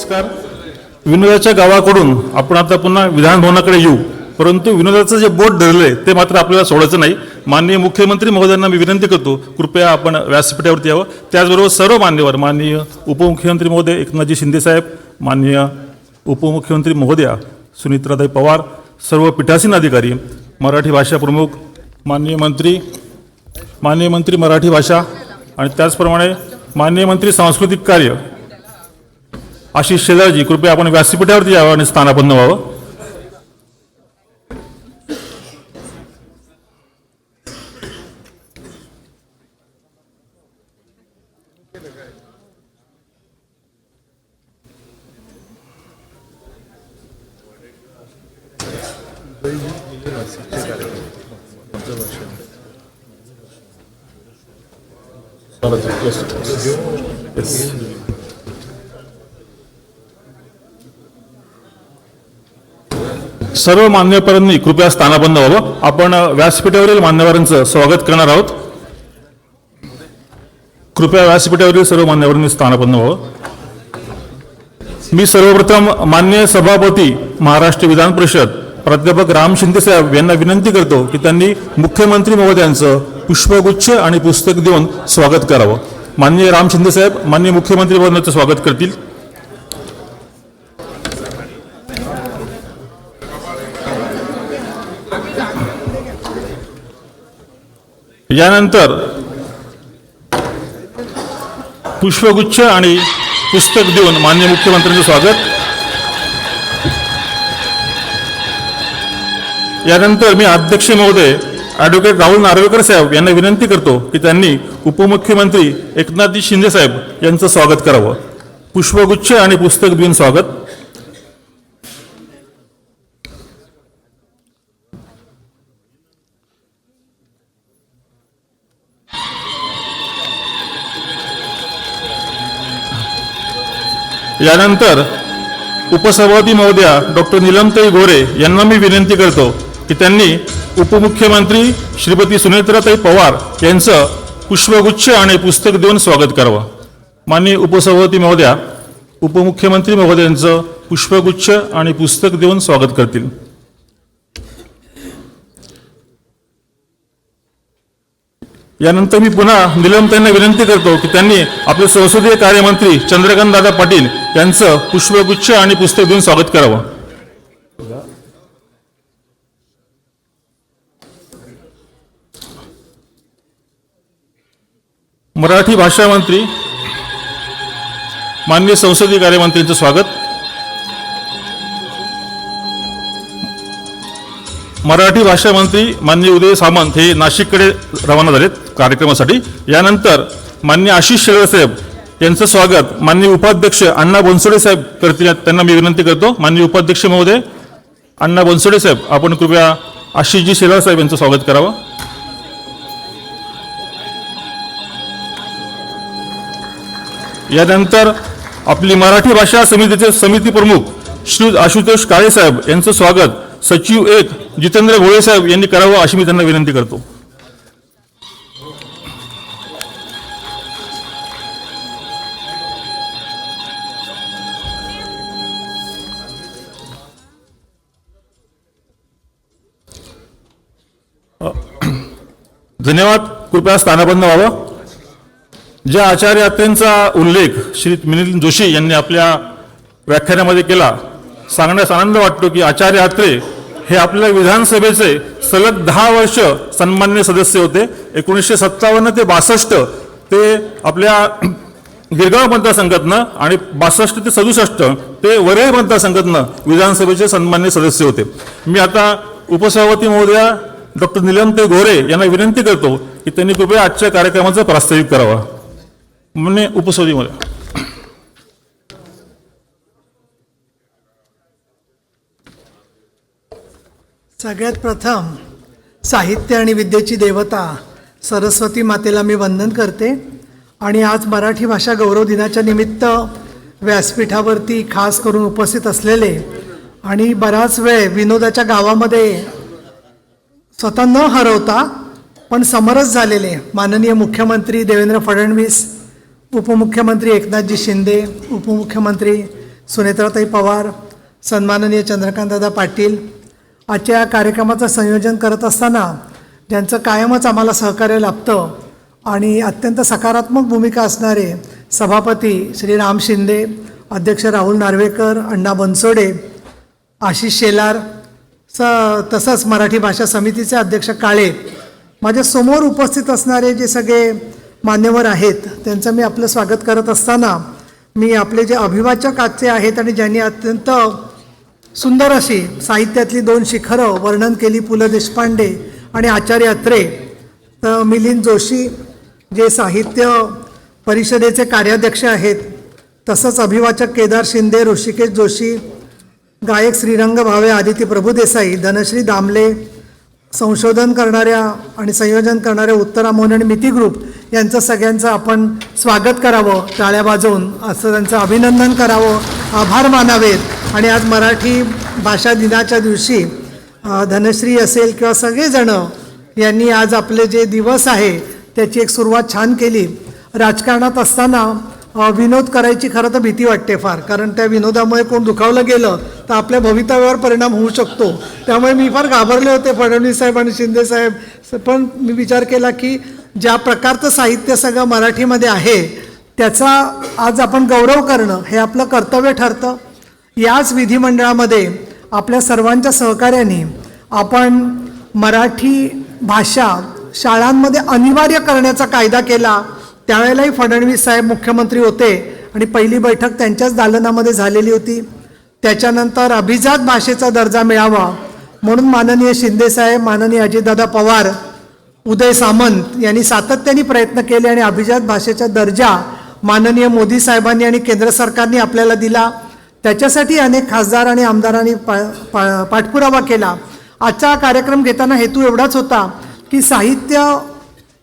नमस्कार. विनोदाच्या गावाकडून आपण आता पुन्हा विधान भवनाकडे येऊ, परंतु विनोदाचं जे बोट धरलंय ते मात्र आपल्याला सोडायचं नाही. माननीय मुख्यमंत्री महोदयांना मी विनंती करतो, कृपया आपण व्यासपीठावरती यावं. त्याचबरोबर सर्व मान्यवर, माननीय उपमुख्यमंत्री महोदय एकनाथजी शिंदे साहेब, माननीय उपमुख्यमंत्री महोदया सुनीत्राताई पवार, सर्व पीठासीन अधिकारी, मराठी भाषा प्रमुख, माननीय मंत्री मराठी भाषा आणि त्याचप्रमाणे माननीय मंत्री सांस्कृतिक कार्य आशिष शेजारजी, कृपया आपण व्यासपीठावरती यावं आणि स्थानापन्न व्हावं. सर्व मान्यवरांनी कृपया स्थानापन्न व्हावं. आपण व्यासपीठावरील मान्यवरांचं स्वागत करणार आहोत. कृपया व्यासपीठावरील सर्व मान्यवरांनी स्थानापन्न व्हावं. मी सर्वप्रथम माननीय सभापती महाराष्ट्र विधान परिषद प्राध्यापक राम शिंदे साहेब यांना विनंती करतो की त्यांनी मुख्यमंत्री महोदयांचं पुष्पगुच्छ आणि पुस्तक देऊन स्वागत करावं. माननीय राम शिंदे साहेब माननीय मुख्यमंत्री महोदयांचं स्वागत करतील. यानंतर पुष्पगुच्छ आणि पुस्तक देऊन माननीय मुख्यमंत्र्यांचं स्वागत. यानंतर मी अध्यक्ष महोदय ॲडव्होकेट राहुल नार्वेकर साहेब यांना विनंती करतो की त्यांनी उपमुख्यमंत्री एकनाथजी शिंदे साहेब यांचं स्वागत करावं. पुष्पगुच्छ आणि पुस्तक देऊन स्वागत. यानंतर उपसभापती महोदया डॉक्टर नीलमताई गोरे यांना मी विनंती करतो की त्यांनी उपमुख्यमंत्री श्रीमती सुनेत्राताई पवार यांचं पुष्पगुच्छ आणि पुस्तक देऊन स्वागत करावं. माननीय उपसभापती महोदया उपमुख्यमंत्री महोदयांचं पुष्पगुच्छ आणि पुस्तक देऊन स्वागत करतील. यानंतर मी पुन्हा निलमताईंना विनंती करतो की त्यांनी आपले संसदीय कार्यमंत्री चंद्रकांत दादा पाटील यांचं पुष्पगुच्छ आणि पुस्तक देऊन स्वागत करावं. मराठी भाषा मंत्री माननीय संसदीय कार्यमंत्रींचं स्वागत. मराठी भाषा मंत्री माननीय उदय सामंत हे नाशिककडे रवाना झालेत कार्यक्रमासाठी. यानंतर माननीय आशिष शेलार साहेब यांचं स्वागत माननीय उपाध्यक्ष अण्णा बनसोडे साहेब करतील. त्यांना मी विनंती करतो, माननीय उपाध्यक्ष महोदय अण्णा बनसोडे साहेब आपण कृपया आशिषजी शेलार साहेब यांचं स्वागत करावं. यानंतर आपली मराठी भाषा समितीचे समिती प्रमुख श्री आशुतोष काळे साहेब यांचं स्वागत सचिव एक जितेंद्र भोळे साहेब यांनी करावं अशी मी त्यांना विनंती करतो. धन्यवाद. कृपया स्थानापन्न व्हावं. ज्या आचार्य यात्रेंचा उल्लेख श्री मिलिंद जोशी यांनी आपल्या व्याख्यानामध्ये केला, सांगण्यास आनंद वाटतो की आचार्य यात्रे हे आपल्या विधानसभेचे सलग 10 वर्ष सन्मान्य सदस्य होते. 1957 ते 62 ते आपल्या गिरगाव मतदारसंघातनं आणि 62 ते 67 ते वरळी मतदारसंघातनं विधानसभेचे सन्मान्य सदस्य होते. मी आता उपसभापती महोदया डॉक्टर नीलमताई गोरे यांना विनंती करतो की त्यांनी कृपया आजच्या कार्यक्रमाचं प्रास्ताविक करावं. माननीय उपसभापती महोदय. सगळ्यात प्रथम साहित्य आणि विद्येची देवता सरस्वती मातेला मी वंदन करते आणि आज मराठी भाषा गौरव दिनाच्या निमित्त व्यासपीठावरती खास करून उपस्थित असलेले आणि बराच वेळ विनोदाच्या गावामध्ये स्वतः न हरवता पण समरस झालेले माननीय मुख्यमंत्री देवेंद्र फडणवीस, उपमुख्यमंत्री एकनाथजी शिंदे, उपमुख्यमंत्री सुनेत्राताई पवार, सन्माननीय चंद्रकांतदादा पाटील, आजच्या या कार्यक्रमाचं संयोजन करत असताना ज्यांचं कायमच आम्हाला सहकार्य लाभतं आणि अत्यंत सकारात्मक भूमिका असणारे सभापती श्री राम शिंदे, अध्यक्ष राहुल नार्वेकर, अण्णा बनसोडे, आशिष शेलार, तसंच मराठी भाषा समितीचे अध्यक्ष काळे, माझ्या समोर उपस्थित असणारे जे सगळे मान्यवर आहेत त्यांचं मी आपलं स्वागत करत असताना मी आपले जे अभिवाचक आजचे आहेत आणि ज्यांनी अत्यंत सुंदर अशी साहित्यातली 2 शिखरं वर्णन केली, पु ल देशपांडे आणि आचार्य अत्रे, तर मिलिंद जोशी जे साहित्य परिषदेचे कार्याध्यक्ष आहेत, तसंच अभिवाचक केदार शिंदे, ऋषिकेश जोशी, गायक श्रीरंग भावे, आदिती प्रभुदेसाई, धनश्री दामले, संशोधन करणाऱ्या आणि संयोजन करणाऱ्या उत्तरा मोहन आणि मिती ग्रुप यांचं सगळ्यांचं आपण स्वागत करावं टाळ्या वाजवून, असं त्यांचं अभिनंदन करावं, आभार मानावेत. आणि आज मराठी भाषा दिनाच्या दिवशी धनश्री असेल किंवा सगळेजणं यांनी आज आपले जे दिवस आहे त्याची एक सुरुवात छान केली. राजकारणात असताना विनोद करायची खरं तर भीती वाटते फार, कारण त्या विनोदामुळे कोण दुखावलं गेलं तर आपल्या भवितव्यावर परिणाम होऊ शकतो. त्यामुळे मी फार घाबरले होते फडणवीस साहेब आणि शिंदे साहेब, पण मी विचार केला की ज्या प्रकारचं साहित्य सगळं मराठीमध्ये आहे त्याचा आज आपण गौरव करणं हे आपलं कर्तव्य ठरतं. याच विधिमंडळामध्ये आपल्या सर्वांच्या सहकार्याने आपण मराठी भाषा शाळांमध्ये अनिवार्य करण्याचा कायदा केला. त्यावेळेलाही फडणवीस साहेब मुख्यमंत्री होते आणि पहिली बैठक त्यांच्याच दालनामध्ये झालेली होती. त्याच्यानंतर अभिजात भाषेचा दर्जा मिळावा म्हणून माननीय शिंदेसाहेब, माननीय अजितदादा पवार, उदय सामंत यांनी सातत्याने प्रयत्न केले आणि अभिजात भाषेचा दर्जा माननीय मोदी साहेबांनी आणि केंद्र सरकारने आपल्याला दिला. त्याच्यासाठी अनेक खासदार आणि आमदारांनी पाठपुरावा केला. आजचा कार्यक्रम घेताना हेतू एवढाच होता की साहित्य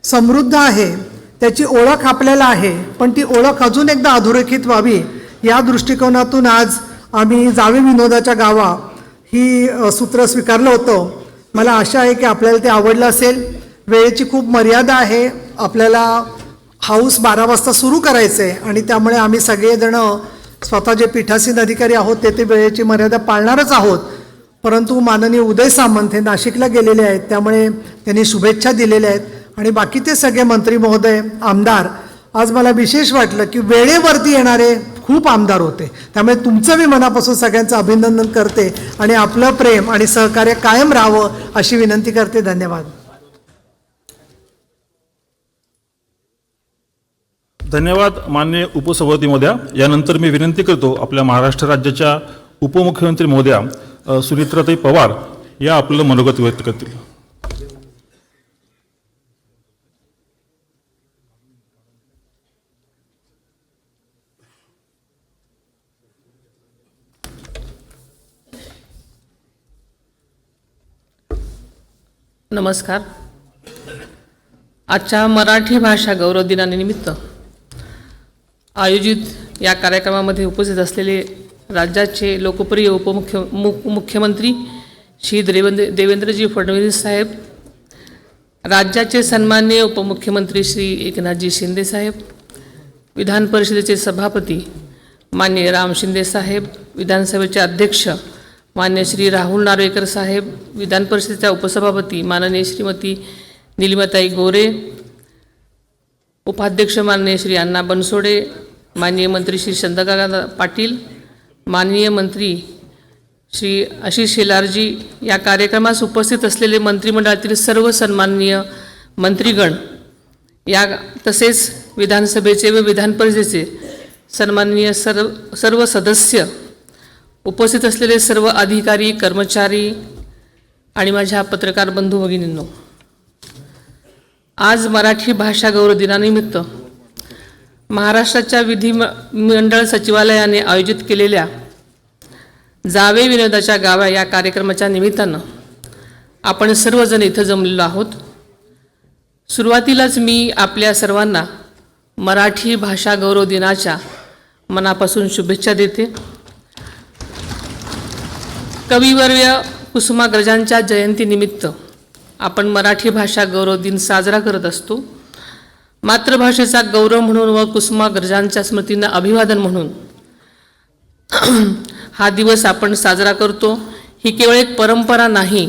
समृद्ध आहे, त्याची ओळख आपल्याला आहे, पण ती ओळख अजून एकदा अधोरेखित व्हावी या दृष्टिकोनातून आज आम्ही जावे विनोदाच्या गावा ही सूत्र स्वीकारलं होतं. मला आशा आहे की आपल्याला ते आवडलं असेल. वेळेची खूप मर्यादा आहे, आपल्याला हाऊस 12 वाजता सुरू करायचं आहे आणि त्यामुळे आम्ही सगळेजणं स्वतः जे पीठासीन अधिकारी आहोत ते वेळेची मर्यादा पाळणारच आहोत. परंतु माननीय उदय सामंत हे नाशिकला गेलेले आहेत, त्यामुळे त्यांनी शुभेच्छा दिलेल्या आहेत आणि बाकीचे सगळे मंत्री महोदय, आमदार, आज मला विशेष वाटलं की वेळेवरती येणारे खूप आमदार होते. त्यामुळे तुमचं मी मनापासून सगळ्यांचं अभिनंदन करते आणि आपलं प्रेम आणि सहकार्य कायम राहावं अशी विनंती करते. धन्यवाद. धन्यवाद माननीय उपसभापती महोदया. यानंतर मी विनंती करतो आपल्या महाराष्ट्र राज्याच्या उपमुख्यमंत्री महोदया सुनेत्राताई पवार या आपलं मनोगत व्यक्त करतील. नमस्कार. आजच्या मराठी भाषा गौरव दिनानिमित्त आयोजित या कार्यक्रमामध्ये उपस्थित असलेले राज्याचे लोकप्रिय मुख्यमंत्री श्री देवेंद्रजी फडणवीस साहेब, राज्याचे सन्माननीय उपमुख्यमंत्री श्री एकनाथजी शिंदे साहेब, विधान परिषदेचे सभापती माननीय राम शिंदे साहेब, विधानसभेचे अध्यक्ष मान्य श्री राहुल नार्वेकर साहेब, विधान परिषदेच्या उपसभापती माननीय श्रीमती निलिमाताई गोरे, उपाध्यक्ष माननीय श्री अण्णा बनसोडे, माननीय मंत्री श्री चंद्रकांत पाटील, माननीय मंत्री श्री आशिष शेलारजी, या कार्यक्रमास उपस्थित असलेले मंत्रिमंडळातील सर्व सन्माननीय मंत्रीगण, या तसेच विधानसभेचे व विधान परिषदेचे सन्माननीय सर्व सदस्य, उपस्थित असलेले सर्व अधिकारी, कर्मचारी आणि माझ्या पत्रकार बंधू भगिनींनो, आज मराठी भाषा गौरव दिनानिमित्त महाराष्ट्राच्या विधिमंडळ सचिवालयाने आयोजित केलेल्या जावे विनोदाच्या गावा या कार्यक्रमाच्या निमित्तानं आपण सर्वजण इथं जमलेलो आहोत. सुरुवातीलाच मी आपल्या सर्वांना मराठी भाषा गौरव दिनाच्या मनापासून शुभेच्छा देते. कविवर्य कुसुमाग्रजांच्या जयंतीनिमित्त आपण मराठी भाषा गौरव दिन साजरा करत असतो. मातृभाषेचा गौरव म्हणून व कुसुमाग्रजांच्या स्मृतींना अभिवादन म्हणून हा दिवस आपण साजरा करतो, ही केवळ एक परंपरा नाही,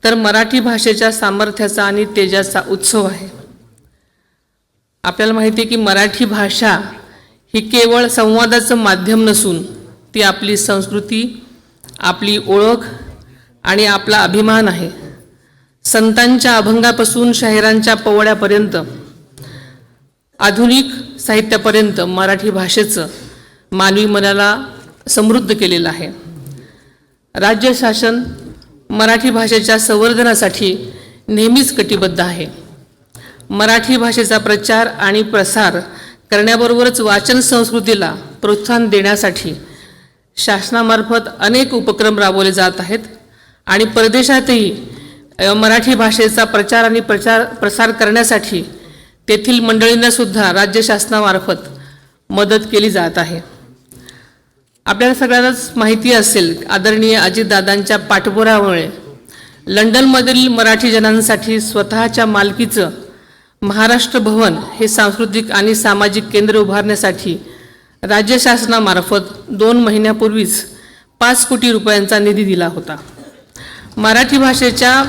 तर मराठी भाषेच्या सामर्थ्याचा आणि तेजाचा उत्सव आहे. आपल्याला माहिती आहे की मराठी भाषा ही केवळ संवादाचं माध्यम नसून ती आपली संस्कृती, आपली ओळख आणि आपला अभिमान आहे. संतांच्या अभंगापासून शाहिरांच्या पोवाड्यापर्यंत आधुनिक साहित्यापर्यंत मराठी भाषेचं मानवी मनाला समृद्ध केलेलं आहे. राज्य शासन मराठी भाषेच्या संवर्धनासाठी नेहमीच कटिबद्ध आहे. मराठी भाषेचा प्रचार आणि प्रसार करण्याबरोबरच वाचन संस्कृतीला प्रोत्साहन देण्यासाठी शासनामार्फत अनेक उपक्रम राबवले जात आहेत आणि परदेशातही मराठी भाषेचा प्रचार आणि प्रसार करण्यासाठी तेथील मंडळींना सुद्धा राज्य शासनामार्फत मदत केली जात आहे. आपल्याला सगळ्यांनाच माहिती असेल, आदरणीय अजितदादांच्या पाठपुरामुळे लंडनमधील मराठी जनांसाठी स्वतःच्या मालकीचं महाराष्ट्र भवन हे सांस्कृतिक आणि सामाजिक केंद्र उभारण्यासाठी राज्य शासनामार्फत 2 महिन्यापूर्वीच 5 कोटी रुपयांचा निधी दिला होता. मराठी भाषेच्या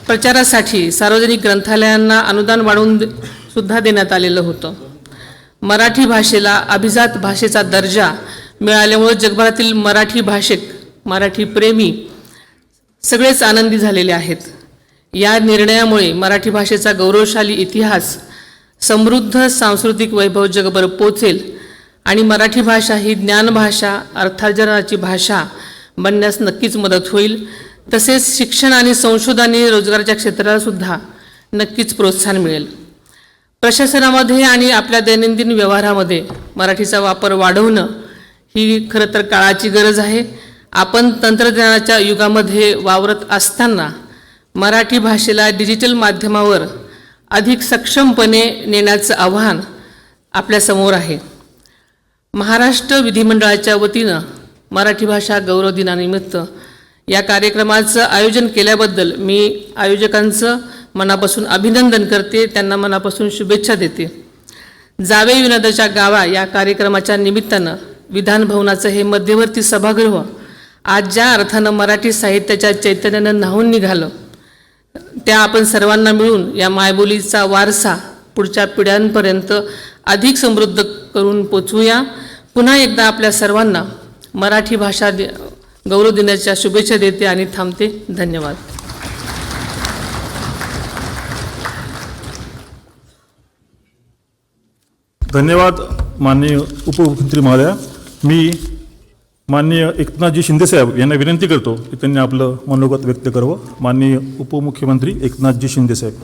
प्रचारासाठी सार्वजनिक ग्रंथालयांना अनुदान वाढवून सुद्धा देण्यात आलेलं होतं. मराठी भाषेला अभिजात भाषेचा दर्जा मिळाल्यामुळे जगभरातील मराठी भाषिक, मराठी प्रेमी सगळेच आनंदी झालेले आहेत. या निर्णयामुळे मराठी भाषेचा गौरवशाली इतिहास, समृद्ध सांस्कृतिक वैभव जगभर पोचेल आणि मराठी भाषा ही ज्ञानभाषा, अर्थार्जनाची भाषा बनण्यास नक्कीच मदत होईल. तसेच शिक्षण आणि संशोधन आणि रोजगाराच्या क्षेत्राला सुद्धा नक्कीच प्रोत्साहन मिळेल. प्रशासनामध्ये आणि आपल्या दैनंदिन व्यवहारामध्ये मराठीचा वापर वाढवणं ही खरं तर काळाची गरज आहे. आपण तंत्रज्ञानाच्या युगामध्ये वावरत असताना मराठी भाषेला डिजिटल माध्यमावर अधिक सक्षमपणे नेण्याचं आव्हान आपल्यासमोर आहे. महाराष्ट्र विधिमंडळाच्या वतीनं मराठी भाषा गौरव दिनानिमित्त या कार्यक्रमाचं आयोजन केल्याबद्दल मी आयोजकांचं मनापासून अभिनंदन करते, त्यांना मनापासून शुभेच्छा देते. जावे विनोदाच्या गावा या कार्यक्रमाच्या निमित्तानं विधानभवनाचं हे मध्यवर्ती सभागृह आज ज्या अर्थानं मराठी साहित्याच्या चैतन्यानं न्हावून निघालं, त्या आपण सर्वांना मिळून या मायबोलीचा वारसा पुढच्या पिढ्यांपर्यंत अधिक समृद्ध करून पोचवूया. पुन्हा एकदा आपल्या सर्वांना मराठी भाषा गौरव दिनाच्या शुभेच्छा देते आणि थांबते. धन्यवाद. धन्यवाद माननीय उपमुख्यमंत्री महोदया. मी माननीय एकनाथजी शिंदेसाहेब यांना विनंती करतो की त्यांनी आपलं मनोगत व्यक्त करावं. माननीय उपमुख्यमंत्री एकनाथजी शिंदेसाहेब.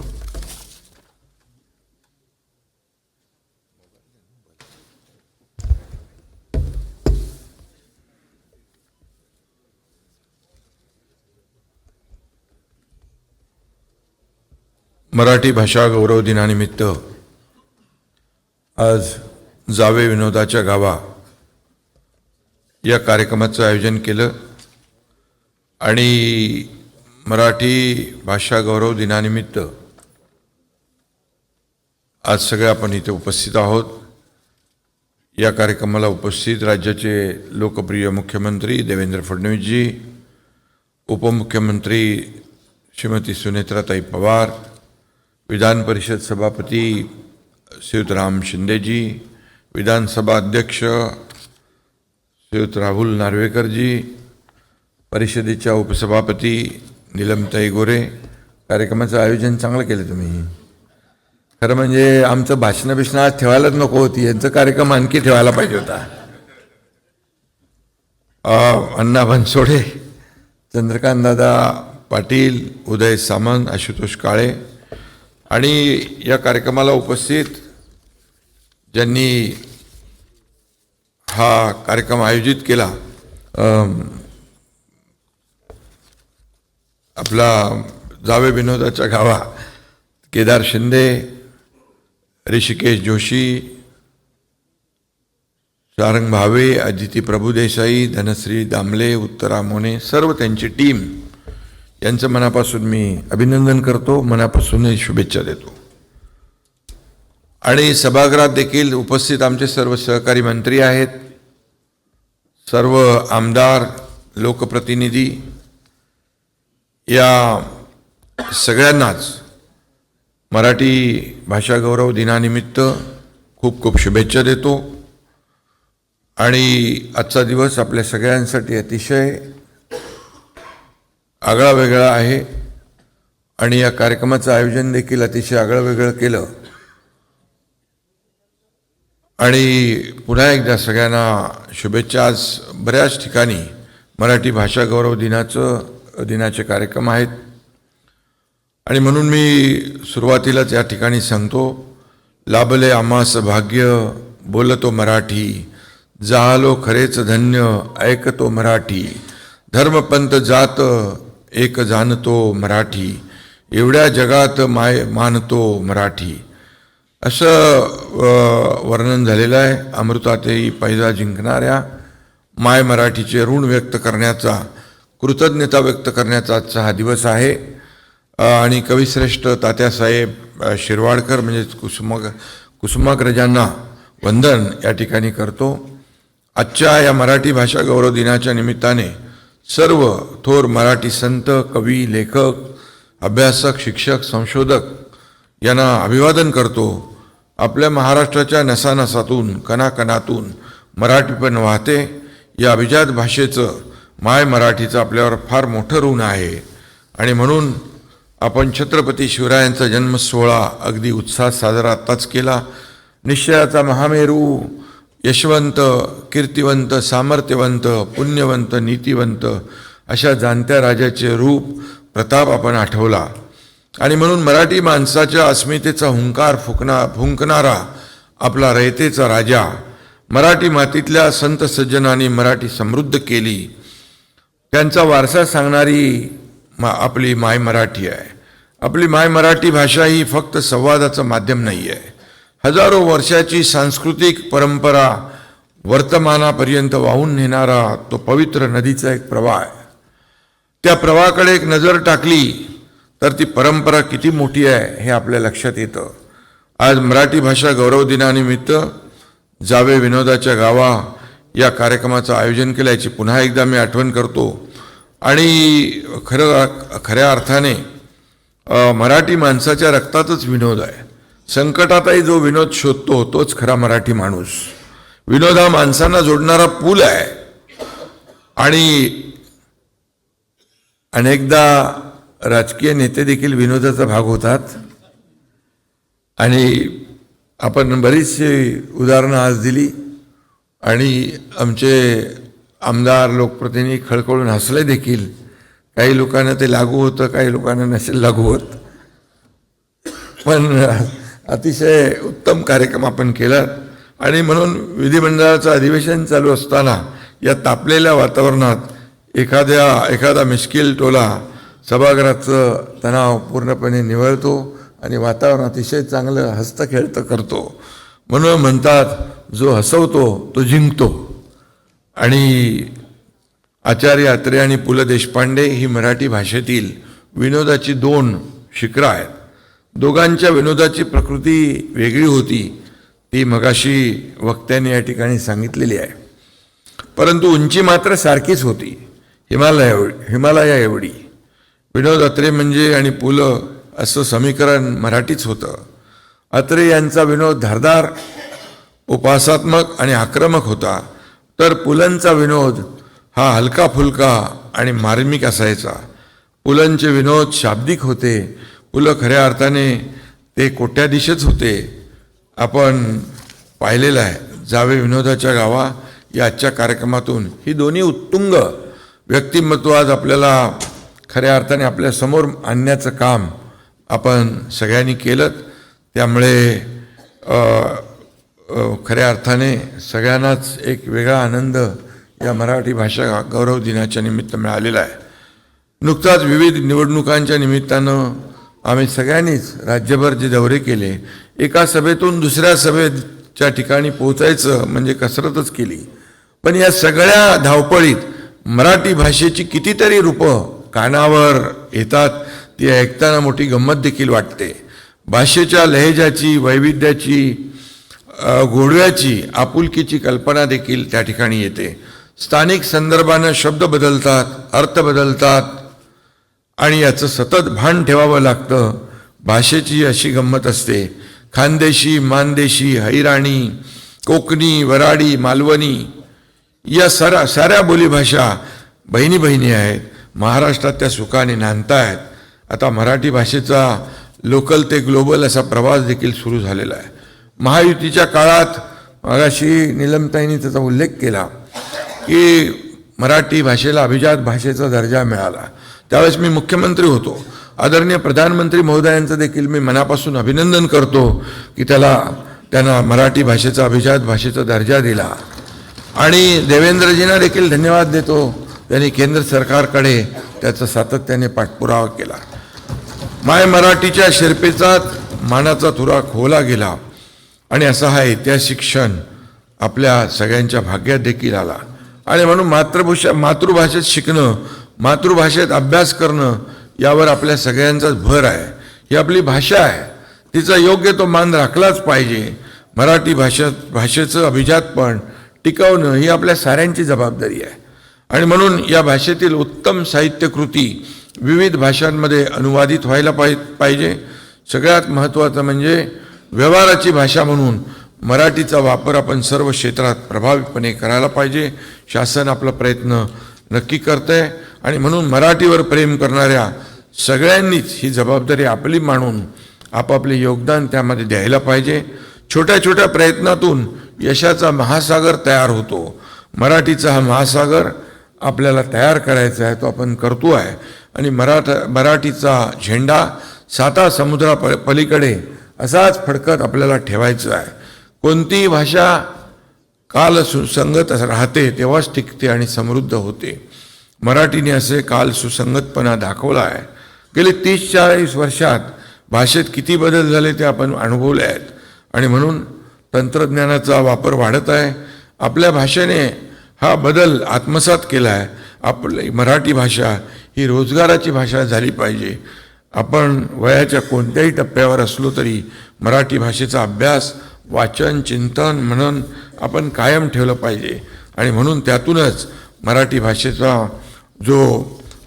मराठी भाषा गौरव दिनानिमित्त आज जावे विनोदाच्या गावा या कार्यक्रमाचं आयोजन केलं आणि मराठी भाषा गौरव दिनानिमित्त आज सगळे आपण इथे उपस्थित आहोत. या कार्यक्रमाला उपस्थित राज्याचे लोकप्रिय मुख्यमंत्री देवेंद्र फडणवीसजी, उपमुख्यमंत्री श्रीमती सुनेत्राताई पवार, विधान परिषद सभापती श्रीयुत राम शिंदेजी, विधानसभा अध्यक्ष श्रीयुत राहुल नार्वेकरजी, परिषदेच्या उपसभापती नीलमताई गोरे. कार्यक्रमाचं आयोजन चांगलं केलं तुम्ही. खरं म्हणजे आमचं भाषणं आज ठेवायलाच नको होती, यांचा कार्यक्रम आणखी ठेवायला पाहिजे होता. अण्णा बनसोडे, चंद्रकांतदादा पाटील, उदय सामंत, आशुतोष काळे आणि या कार्यक्रमाला उपस्थित ज्यांनी हा कार्यक्रम आयोजित केला, आपला जावे विनोदाच्या गावा केदार शिंदे, ऋषिकेश जोशी, सारंग भावे, अदिती प्रभुदेसाई, धनश्री दामले, उत्तरा मोने, सर्व त्यांची टीम यांचं मनापासून मी अभिनंदन करतो, मनापासूनही शुभेच्छा देतो. आणि सभागृहात देखील उपस्थित आमचे सर्व सहकारी मंत्री आहेत, सर्व आमदार, लोकप्रतिनिधी या सगळ्यांनाच मराठी भाषा गौरव दिनानिमित्त खूप खूप शुभेच्छा देतो. आणि आजचा दिवस आपल्या सगळ्यांसाठी अतिशय आगळा वेगळा आहे आणि या कार्यक्रमाचं आयोजन देखील अतिशय आगळं वेगळं केलं. आणि पुन्हा एकदा सगळ्यांना शुभेच्छा. आज बऱ्याच ठिकाणी मराठी भाषा गौरव दिनाचे कार्यक्रम आहेत आणि म्हणून मी सुरुवातीलाच या ठिकाणी सांगतो, लाभले आम्हास भाग्य बोलतो मराठी, जालो खरेच धन्य ऐकतो मराठी, धर्मपंथ जात एक जाणतो मराठी, एवढ्या जगात मानतो मराठी, असं वर्णन झालेलं आहे. अमृतातेही पैजा जिंकणाऱ्या माय मराठीचे ऋण व्यक्त करण्याचा, कृतज्ञता व्यक्त करण्याचा आजचा हा दिवस आहे. आणि कविश्रेष्ठ तात्यासाहेब शिरवाडकर म्हणजे कुसुमाग्रजांना वंदन या ठिकाणी करतो. आजच्या या मराठी भाषा गौरव दिनाच्या निमित्ताने सर्व थोर मराठी संत, कवी, लेखक, अभ्यासक, शिक्षक, संशोधक यांना अभिवादन करतो. आपल्या महाराष्ट्राच्या नसानसातून, कणाकणातून मराठीपण वाहते. या अभिजात भाषेचं, माय मराठीचं आपल्यावर फार मोठं ऋण आहे आणि म्हणून आपण छत्रपती शिवरायांचा जन्मसोहळा अगदी उत्साहात साजरा आत्ताच केला. निश्चयाचा महामेरू, यशवंत, कीर्तिवंत, सामर्थ्यवंत, पुण्यवंत, नीतिवंत अशा जाणत्या राजाचे रूप, प्रताप आपण आठवला. आणि म्हणून मराठी माणसाच्या अस्मितेचा हुंकार फुंकणारा आपला रयतेचा राजा, मराठी मातीतल्या संत सज्जनांनी मराठी समृद्ध केली, त्यांचा वारसा सांगणारी आपली माय मराठी आहे. आपली माय मराठी भाषा ही फक्त संवादाचं माध्यम नाही आहे. हजारो वर्षाची सांस्कृतिक परंपरा वर्तमानापर्यंत वाहून नेणारा तो पवित्र नदीचा एक प्रवाह आहे. त्या प्रवाहाकडे एक नजर टाकली तर ती परंपरा किती मोठी आहे हे आपल्या लक्षात येतं. आज मराठी भाषा गौरव दिनानिमित्त जावे विनोदाच्या गावा या कार्यक्रमाचं आयोजन केल्याची पुन्हा एकदा मी आठवण करतो. आणि खऱ्या अर्थाने मराठी माणसाच्या रक्तातच विनोद आहे. संकटातही जो विनोद शोधतो तोच खरा मराठी माणूस. विनोद हा माणसांना जोडणारा पूल आहे. आणि अनेकदा राजकीय नेते देखील विनोदाचा भाग होतात आणि आपण बरीचशी उदाहरणं आज दिली आणि आमचे आमदार, लोकप्रतिनिधी खळखळून हसले देखील. काही लोकांना ते लागू होतं, काही लोकांना नसेल लागू होत, पण अतिशय उत्तम कार्यक्रम आपण केला. आणि म्हणून विधिमंडळाचं अधिवेशन चालू असताना या तापलेल्या वातावरणात एखादा मिश्किल टोला सभागृहाचं तणाव पूर्णपणे निवळतो आणि वातावरण अतिशय चांगलं हसतं खेळतं करतो. म्हणून म्हणतात, जो हसवतो तो जिंकतो. आणि आचार्य अत्रे आणि पु ल देशपांडे ही मराठी भाषेतील विनोदाची दोन शिखरं आहेत. दोघांच्या विनोदाची प्रकृती वेगळी होती, ती मगाशी वक्त्यांनी या ठिकाणी सांगितलेली आहे. परंतु उंची मात्र सारखीच होती, हिमालया एवढी. विनोद अत्रे म्हणजे आणि पु ल असं समीकरण मराठीच होतं. अत्रे यांचा विनोद धारदार, उपासात्मक आणि आक्रमक होता, तर पुलंचा विनोद हा हलका फुलका आणि मार्मिक असायचा. पुलंचे विनोद शाब्दिक होते. पुलं खऱ्या अर्थाने ते कोट्याधीशच होते. आपण पाहिलेलं आहे. जावे विनोदाच्या गावा या आजच्या कार्यक्रमातून ही दोन्ही उत्तुंग व्यक्तिमत्व आज आपल्याला खऱ्या अर्थाने आपल्या समोर आणण्याचं काम आपण सगळ्यांनी केलं. त्यामुळे खऱ्या अर्थाने सगळ्यांनाच एक वेगळा आनंद या मराठी भाषा गौरव दिनाच्या निमित्त मिळालेला आहे. नुकताच विविध निवडणुकांच्या निमित्तानं आम्ही सगळ्यांनीच राज्यभर जे दौरे केले, एका सभेतून दुसऱ्या सभेच्या ठिकाणी पोहोचायचं म्हणजे कसरतच केली. पण या सगळ्या धावपळीत मराठी भाषेची कितीतरी रूपं कानावर येतात. ती ऐकताना मोठी गंमत देखील वाटते. भाषेच्या लहेजाची, वैविध्याची, गोडव्याची, आपुलकीची कल्पना देखील त्या ठिकाणी येते. स्थानिक संदर्भानं शब्द बदलतात, अर्थ बदलतात आणि याचं सतत भान ठेवावं लागतं. भाषेची अशी गंमत असते. खानदेशी, मानदेशी, हैराणी, कोकणी, वराडी, मालवणी या साऱ्या बोलीभाषा बहिणी बहिणी आहेत. महाराष्ट्रात त्या सुखाने नांदतायत. आता मराठी भाषेचा लोकल ते ग्लोबल असा प्रवास देखील सुरू झालेला आहे. महायुतीच्या काळात मगाशी नीलमताईंनी त्याचा उल्लेख केला की मराठी भाषेला अभिजात भाषेचा दर्जा मिळाला. त्यावेळेस मी मुख्यमंत्री होतो. आदरणीय प्रधानमंत्री महोदयांचं देखील मी मनापासून अभिनंदन करतो की त्यांना मराठी भाषेचा अभिजात भाषेचा दर्जा दिला. आणि देवेंद्रजींना देखील धन्यवाद देतो. त्यांनी केंद्र सरकारकडे त्याचा सातत्याने पाठपुरावा केला. माय मराठीच्या शिरपेचात मानाचा तुरा खोवला गेला आणि असा हा ऐतिहासिक क्षण आपल्या सगळ्यांच्या भाग्यात देखील आला. आणि म्हणून मातृभाषेत शिकणं, मातृभाषेत अभ्यास करणं यावर आपल्या सगळ्यांचाच भर आहे. ही आपली भाषा आहे, तिचा योग्य तो मान राखलाच पाहिजे. मराठी भाषेचं अभिजातपण टिकवणं ही आपल्या साऱ्यांची जबाबदारी आहे. आणि म्हणून या भाषेतील उत्तम साहित्यकृती विविध भाषांमध्ये अनुवादित व्हायला पाहिजे. सगळ्यात महत्त्वाचं म्हणजे व्यवहाराची भाषा म्हणून मराठीचा वापर आपण सर्व क्षेत्रात प्रभावीपणे करायला पाहिजे. शासन आपला प्रयत्न नक्की करतंय आणि म्हणून मराठीवर प्रेम करणाऱ्या सगळ्यांनीच ही जबाबदारी आपली मानून आपापले योगदान त्यामध्ये द्यायला पाहिजे. छोट्या छोट्या प्रयत्नातून यशाचा महासागर तयार होतो. मराठीचा हा महासागर आपल्याला तयार करायचा आहे, तो आपण करतो आहे. आणि मराठीचा झेंडा 7 समुद्रा पलीकडे असाच फडकत आपल्याला ठेवायचा आहे. कोणतीही भाषा काल सुसंगत राहते तेव्हाच टिकते आणि समृद्ध होते. मराठीने असे काल सुसंगतपणा दाखवला आहे. गेले 30-40 वर्षात भाषेत किती बदल झाले ते आपण अनुभवले आहेत. आणि म्हणून तंत्रज्ञानाचा वापर वाढत आहे. आपल्या भाषेने हा बदल आत्मसात केला आहे. आपली मराठी भाषा ही रोजगाराची भाषा झाली पाहिजे. आपण वयाच्या कोणत्याही टप्प्यावर असलो तरी मराठी भाषेचा अभ्यास, वाचन, चिंतन, मनन आपण कायम ठेवलं पाहिजे. आणि म्हणून त्यातूनच मराठी भाषेचा जो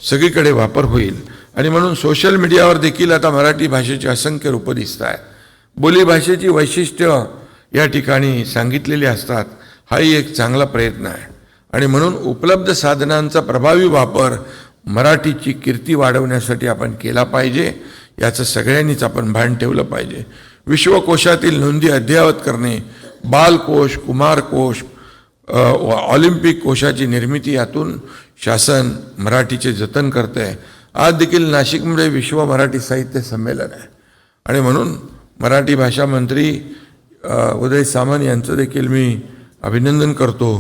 सगळीकडे वापर होईल. आणि म्हणून सोशल मीडियावर देखील आता मराठी भाषेची असंख्य रूपं दिसत आहेत. बोलीभाषेची वैशिष्ट्य या ठिकाणी सांगितलेली असतात. हाही एक चांगला प्रयत्न आहे. आणि म्हणून उपलब्ध साधनांचा प्रभावी वापर मराठीची कीर्ती वाढवण्यासाठी आपण केला पाहिजे. याचं सगळ्यांनीच आपण भान ठेवलं पाहिजे. विश्वकोशातील नोंदी अद्ययावत करणे, बालकोश, कुमारकोश, ऑलिम्पिक कोशाची निर्मिती यातून शासन मराठीचे जतन करते आहे. आज देखील नाशिकमध्ये विश्व मराठी साहित्य संमेलन आहे. आणि म्हणून मराठी भाषा मंत्री उदय सामंत यांचं देखील मी अभिनंदन करतो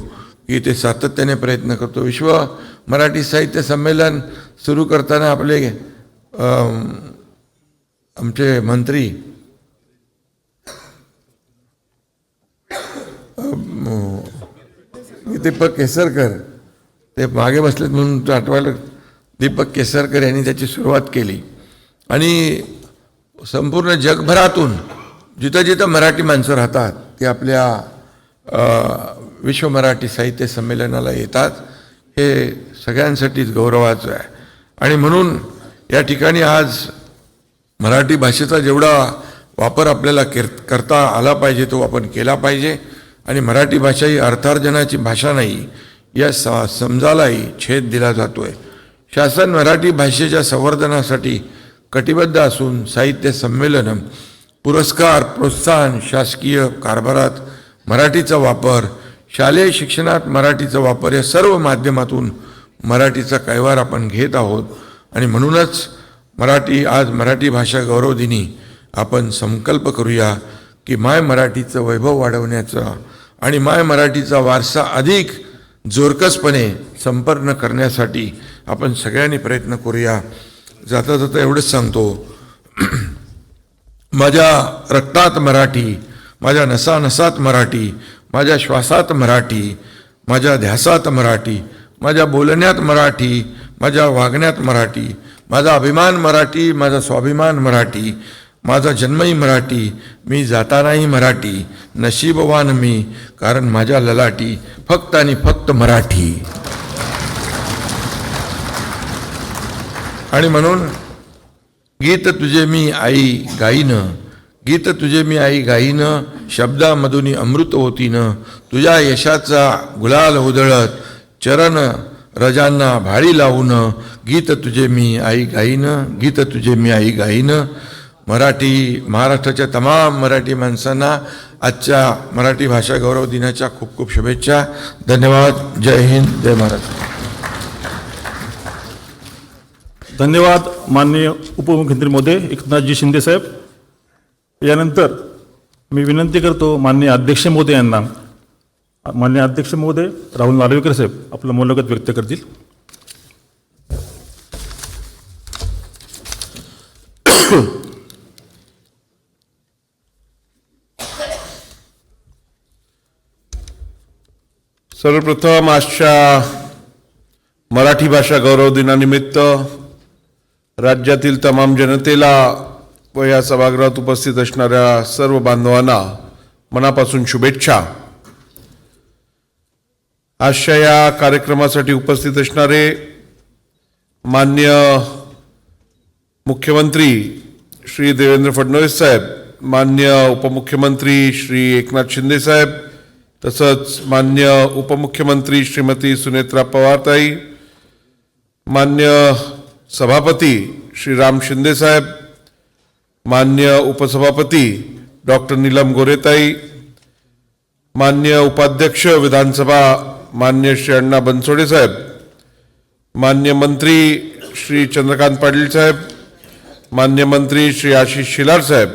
की ते सातत्याने प्रयत्न करतो. विश्व मराठी साहित्य संमेलन सुरू करताना आपले आमचे मंत्री दीपक केसरकर ते मागे बसलेत म्हणून आठवायला, दीपक केसरकर यांनी त्याची सुरुवात केली. आणि संपूर्ण जगभरातून जिथं जिथं मराठी माणसं राहतात ते आपल्या विश्व मराठी साहित्य संमेलनाला येतात. हे सगळ्यांसाठीच गौरवाचं आहे. आणि म्हणून या ठिकाणी आज मराठी भाषेचा जेवढा वापर आपल्याला करता आला पाहिजे तो आपण केला पाहिजे. आणि मराठी भाषा ही अर्थार्जनाची भाषा नाही या समजालाही छेद दिला जातो आहे. शासन मराठी भाषेच्या संवर्धनासाठी कटिबद्ध असून साहित्य संमेलन, पुरस्कार, प्रोत्साहन, शासकीय कारभारात मराठीचा वापर, शालेय शिक्षणात मराठीचा वापर या सर्व माध्यमातून मराठीचा कैवार आपण घेत आहोत. आणि म्हणूनच आज मराठी भाषा गौरव दिनी आपण संकल्प करूया की माय मराठीचं वैभव वाढवण्याचा आणि माय मराठीचा वारसा अधिक जोरकसपणे संपन्न करण्यासाठी आपण सगळ्यांनी प्रयत्न करूया. जाता जाता एवढंच सांगतो, माझ्या रक्तात मराठी, माझ्या नसानसात मराठी, माझ्या श्वासात मराठी, माझ्या ध्यासात मराठी, माझ्या बोलण्यात मराठी, माझ्या वागण्यात मराठी, माझा अभिमान मराठी, माझा स्वाभिमान मराठी, माझा जन्मही मराठी, मी जातानाही मराठी, नशीबवान मी, कारण माझ्या ललाटी फक्त आणि फक्त मराठी. आणि म्हणून गीत तुझे मी आई गाईन, गीत तुझे मी आई गाईन, शब्दामधुनी अमृत होतीन, तुझ्या यशाचा गुलाल उधळत, चरण रजांना भाळी लावून, गीत तुझे मी आई गाईन, गीत तुझे मी आई गाईन. मराठी, महाराष्ट्राच्या तमाम मराठी माणसांना आजच्या मराठी भाषा गौरव दिनाच्या खूप खूप शुभेच्छा. धन्यवाद. जय हिंद, जय महाराष्ट्र. धन्यवाद माननीय उपमुख्यमंत्री महोदय एकनाथजी शिंदे साहेब. यानंतर मी विनंती करतो माननीय अध्यक्ष महोदय यांना, माननीय अध्यक्ष महोदय राहुल नार्वेकर साहेब आपलं मनोगत व्यक्त करतील. सर्वप्रथम आजच्या मराठी भाषा गौरव दिनानिमित्त राज्यातील तमाम जनतेला व या सभागृहात उपस्थित असणाऱ्या सर्व बांधवांना मनापासून शुभेच्छा. आजच्या या कार्यक्रमासाठी उपस्थित असणारे माननीय मुख्यमंत्री श्री देवेंद्र फडणवीस साहेब, माननीय उपमुख्यमंत्री श्री एकनाथ शिंदे साहेब, तसंच माननीय उपमुख्यमंत्री श्रीमती सुनेत्रा पवारताई, माननीय सभापती श्री राम शिंदे साहेब, माननीय उपसभापती डॉक्टर नीलम गोरेताई, माननीय उपाध्यक्ष विधानसभा माननीय श्री अण्णा बनसोडे साहेब, माननीय मंत्री श्री चंद्रकांत पाटील साहेब, माननीय मंत्री श्री आशिष शेलार साहेब,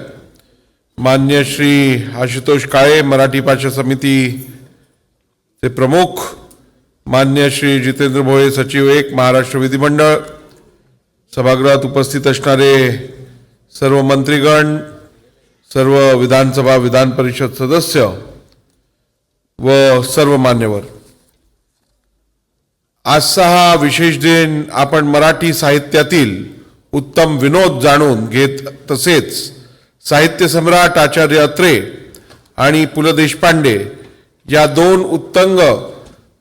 माननीय श्री आशुतोष काळे मराठी भाषा समितीचे प्रमुख, माननीय श्री जितेंद्र भोळे सचिव एक महाराष्ट्र विधिमंडळ, सभागृहात उपस्थित असणारे सर्व मंत्रीगण, सर्व विधानसभा विधान परिषद सदस्य व सर्व मान्यवर. आजचा हा विशेष दिन आपण मराठी साहित्यातील उत्तम विनोद जाणून घेत, तसेच साहित्य सम्राट आचार्य अत्रे आणि पु ल देशपांडे या दोन उत्तुंग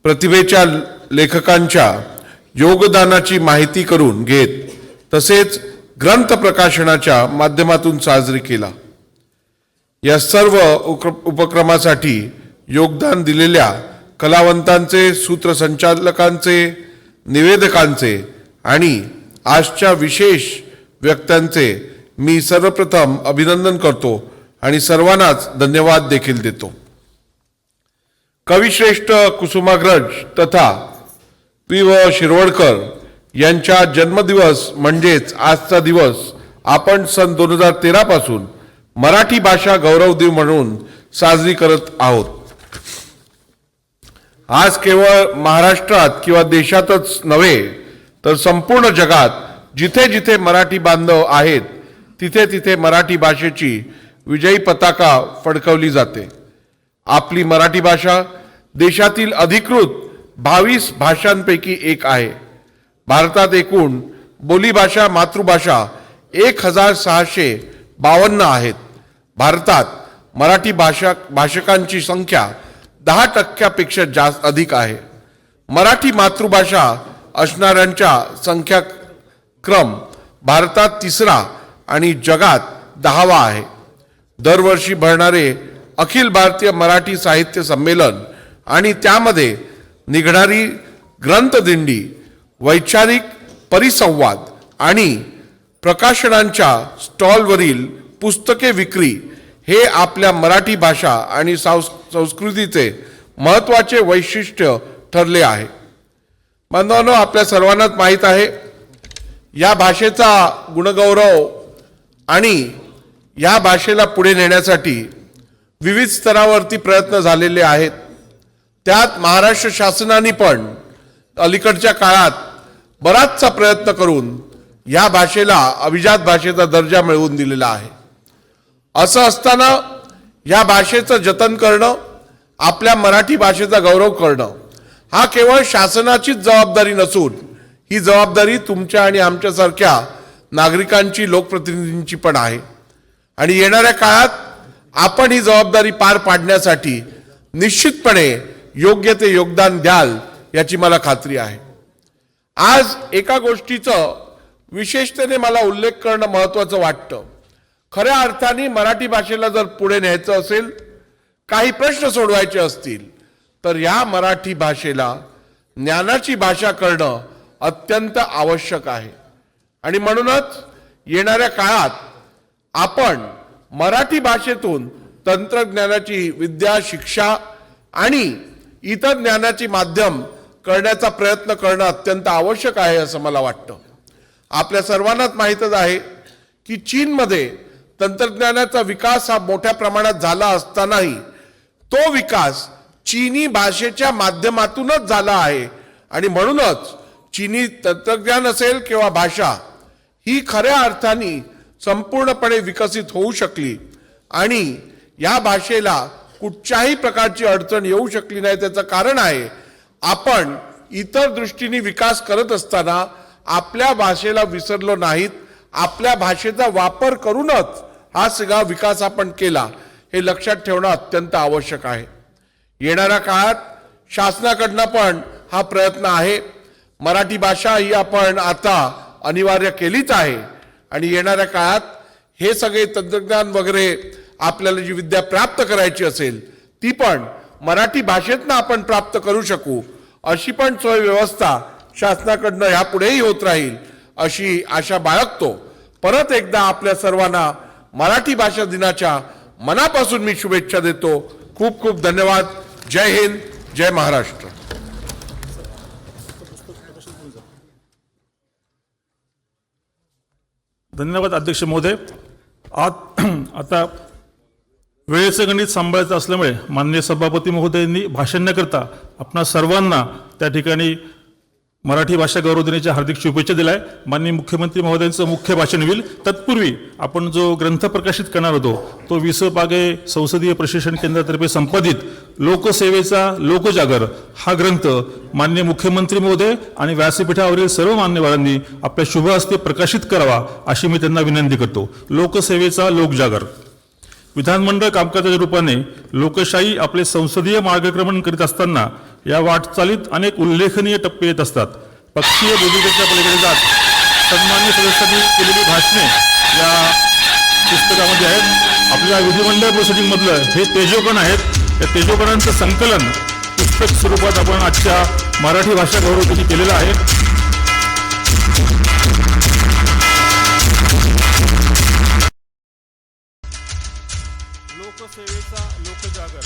प्रतिभेच्या लेखकांच्या योगदानाची माहिती करून घेत, तसेच ग्रंथ प्रकाशनाच्या माध्यमातून साजरी केला. या सर्व उपक्रमासाठी योगदान दिलेल्या कलावंतांचे, सूत्रसंचालकांचे, निवेदकांचे आणि आजच्या विशेष व्यक्त्यांचे मी सर्वप्रथम अभिनंदन करतो आणि सर्वांनाच धन्यवाद देखील देतो. कविश्रेष्ठ कुसुमाग्रज तथा पी व शिरवडकर यांच्या जन्मदिवस म्हणजेच आजचा दिवस आपण सन 2013 पासून मराठी भाषा गौरव दिन म्हणून साजरी करत आहोत. आज केवळ महाराष्ट्रात किंवा देशातच नव्हे तर संपूर्ण जगात जिथे जिथे मराठी बांधव आहेत तिथे तिथे मराठी भाषेची विजयी पताका फडकवली जाते. आपली मराठी भाषा देशातील अधिकृत 22 भाषांपैकी एक आहे. भारतात एकूण बोलीभाषा मातृभाषा 1652 आहेत. भारतात मराठी भाषकांची संख्या 10% जास्त अधिक आहे. मराठी मातृभाषा असणाऱ्यांच्या संख्याक्रम भारतात 3रा आणि जगात 10वा आहे. दरवर्षी भरणारे अखिल भारतीय मराठी साहित्य संमेलन आणि त्यामध्ये निघणारी ग्रंथदिंडी, वैचारिक परिसंवाद आणि प्रकाशनांच्या स्टॉलवरील पुस्तके विक्री हे आपल्या मराठी भाषा आणि संस्कृतीचे महत्त्वाचे वैशिष्ट्य ठरले आहे. बांधवांनो, आपल्या सर्वांनाच माहीत आहे या भाषेचा गुणगौरव आणि या भाषेला पुढे नेण्यासाठी विविध स्तरावरती प्रयत्न झालेले आहेत. त्यात महाराष्ट्र शासनाने पण अलीकडच्या काळात बराचसा प्रयत्न करून या भाषेला अभिजात भाषेचा दर्जा मिळवून दिलेला आहे. असं असताना या भाषेचं जतन करणं, आपल्या मराठी भाषेचा गौरव करणं हा केवळ शासनाचीच जबाबदारी नसून ही जबाबदारी तुमच्या आणि आमच्यासारख्या नागरिकांची, लोकप्रतिनिधींची पण आहे. आणि येणाऱ्या काळात आपण ही जबाबदारी पार पाडण्यासाठी निश्चितपणे योग्य ते योगदान द्याल याची मला खात्री आहे. आज एका गोष्टीचं विशेषतेने मला उल्लेख करणं महत्त्वाचं वाटतं. खऱ्या अर्थाने मराठी भाषेला जर पुढे न्यायचं असेल, काही प्रश्न सोडवायचे असतील, तर या मराठी भाषेला ज्ञानाची भाषा करणं अत्यंत आवश्यक आहे. आणि म्हणूनच येणाऱ्या काळात आपण मराठी भाषेतून तंत्रज्ञानाची विद्या, शिक्षा आणि इतर ज्ञानाची माध्यम करण्याचा प्रयत्न करणं अत्यंत आवश्यक आहे असं मला वाटतं. आपल्या सर्वांनाच माहीतच आहे की चीनमध्ये तंत्रज्ञानाचा विकास हा मोठ्या प्रमाणात झाला असतानाही तो विकास चीनी भाषेच्या माध्यमातूनच झाला आहे. आणि म्हणूनच चीनी तंत्रज्ञान असेल किंवा भाषा ही खऱ्या अर्थाने संपूर्णपणे विकसित होऊ शकली आणि या भाषेला कुठच्याही प्रकारची अडचण येऊ शकली नाही. त्याचं कारण आहे आपण इतर दृष्टीने विकास करत असताना आपल्या भाषेला विसरलो नाहीत. आपल्या भाषेचा वापर करूनच हा सगळा विकास आपण केला, हे लक्षात ठेवणं अत्यंत आवश्यक आहे. येणाऱ्या काळात शासनाकडनं पण हा प्रयत्न आहे. मराठी भाषा ही आपण आता अनिवार्य केलीच आहे आणि येणाऱ्या काळात हे सगळे तंत्रज्ञान वगैरे आपल्याला जी विद्या प्राप्त करायची असेल ती पण मराठी भाषेतनं आपण प्राप्त करू शकू, अशी पण सोय व्यवस्था शासनाकडनं ह्यापुढेही होत राहील अशी आशा बाळगतो. परत एकदा आपल्या सर्वांना मराठी भाषा दिनाच्या मनापासून मी शुभेच्छा देतो. खूप खूप धन्यवाद. जय हिंद, जय महाराष्ट्र. धन्यवाद अध्यक्ष महोदय. आता वेळेचं गणित सांभाळायचं असल्यामुळे माननीय सभापती महोदयांनी भाषण न करता आपणा सर्वांना त्या ठिकाणी मराठी भाषा गौरव दिनाच्या हार्दिक शुभेच्छा दिलाय. माननीय मुख्यमंत्री महोदयांचं मुख्य भाषण होईल. तत्पूर्वी आपण जो ग्रंथ प्रकाशित करणार होतो तो वि स पागे संसदीय प्रशिक्षण केंद्रातर्फे संपादित लोकसेवेचा लोकजागर हा ग्रंथ माननीय मुख्यमंत्री महोदय आणि व्यासपीठावरील सर्व मान्यवरांनी आपल्या शुभ हस्ते प्रकाशित करावा अशी मी त्यांना विनंती करतो. लोकसेवेचा लोकजागर. विधानमंडळ कामकाजाच्या रूपाने लोकशाही आपले संसदीय मार्गक्रमण करीत असताना या वाटचालीत अनेक उल्लेखनीय टप्पे येत असतात. पक्षीय भूमिकेच्या पलीकडे जात सन्मान्य सदस्यांनी केलेली भाषणे या पुस्तकामध्ये आहेत. आपल्या विधिमंडळ प्रोसिडिंगमधलं हे तेजोगण आहेत. या तेजोगणांचं संकलन पुस्तक स्वरूपात आपण आजच्या मराठी भाषा गौरव दिनी केलेलं आहे. लोकसेवेचा लोकजागर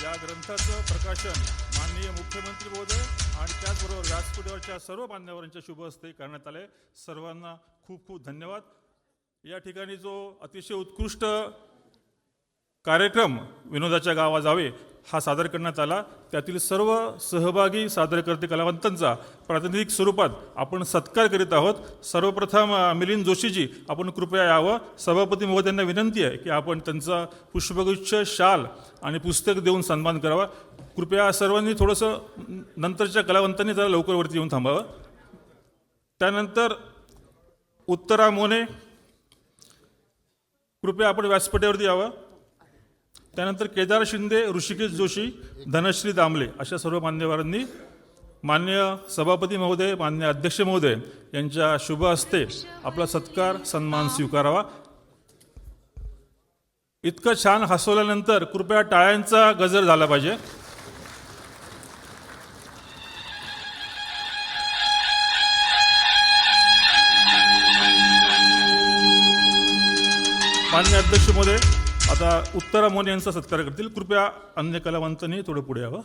या ग्रंथाचं प्रकाशन माननीय मुख्यमंत्री महोदय आणि त्याचबरोबर व्यासपीठावरच्या सर्व मान्यवरांच्या शुभ हस्ते करण्यात आले. सर्वांना खूप खूप धन्यवाद. या ठिकाणी जो अतिशय उत्कृष्ट कार्यक्रम विनोदाच्या गावा जावे हा सादर करण्यात आला, त्यातील सर्व सहभागी सादरकर्ते कलावंतांचा प्रातिनिधिक स्वरूपात आपण सत्कार करीत आहोत. सर्वप्रथम मिलिंद जोशीजी आपण कृपया यावं. सभापती महोदयांना विनंती आहे की आपण त्यांचा पुष्पगुच्छ, शाल आणि पुस्तक देऊन सन्मान करावा. कृपया सर्वांनी थोडंसं नंतरच्या कलावंतांनी जरा लवकर वरती येऊन थांबावं. त्यानंतर उत्तरा मोने कृपया आपण व्यासपीठावरती यावं. त्यानंतर केदार शिंदे, ऋषिकेश जोशी, धनश्री दामले अशा सर्व मान्यवरांनी मान्य सभापती महोदय, मान्य अध्यक्ष महोदय यांच्या शुभ हस्ते आपला सत्कार सन्मान स्वीकारावा. इतकं छान हसवल्यानंतर कृपया टाळ्यांचा गजर झाला पाहिजे. मान्य अध्यक्ष महोदय आता उत्तरा मोने यांचा सत्कार करतील. कृपया अन्य कलावंतांनी थोडं पुढे यावं.